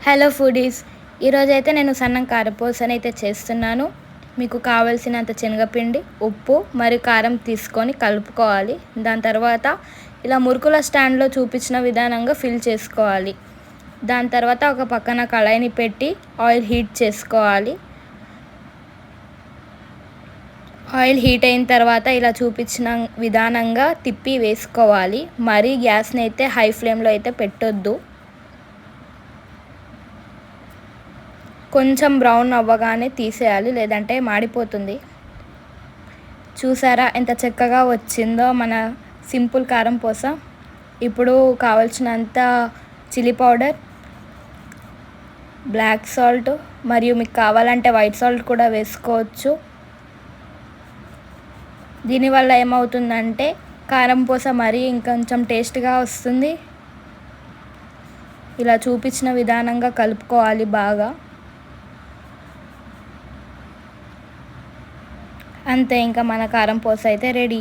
Hello foodies, ఈరోజైతే నేను సన్నం కారపూసని అయితే చేస్తున్నాను. మీకు కావాల్సినంత శనగపిండి, ఉప్పు మరియు కారం తీసుకొని కలుపుకోవాలి. దాని తర్వాత ఇలా మురుకుల స్టాండ్లో చూపించిన విధానంగా ఫిల్ చేసుకోవాలి. దాని తర్వాత ఒక పక్కన కళాయిని పెట్టి ఆయిల్ హీట్ చేసుకోవాలి. ఆయిల్ హీట్ అయిన తర్వాత ఇలా చూపించిన విధానంగా తిప్పి వేసుకోవాలి. మరీ గ్యాస్ని అయితే హై ఫ్లేమ్లో అయితే పెట్టొద్దు. కొంచెం బ్రౌన్ అవ్వగానే తీసేయాలి, లేదంటే మాడిపోతుంది. చూసారా ఎంత చక్కగా వచ్చిందో మన సింపుల్ కారం పూస. ఇప్పుడు కావాల్సినంత చిల్లీ పౌడర్, బ్లాక్ సాల్ట్ మరియు మీకు కావాలంటే వైట్ సాల్ట్ కూడా వేసుకోవచ్చు. దీనివల్ల ఏమవుతుందంటే కారం పూస మరీ ఇంకొంచెం టేస్ట్గా వస్తుంది. ఇలా చూపించిన విధానంగా కలుపుకోవాలి బాగా. అంతే, ఇంకా మన కారం పూస అయితే రెడీ.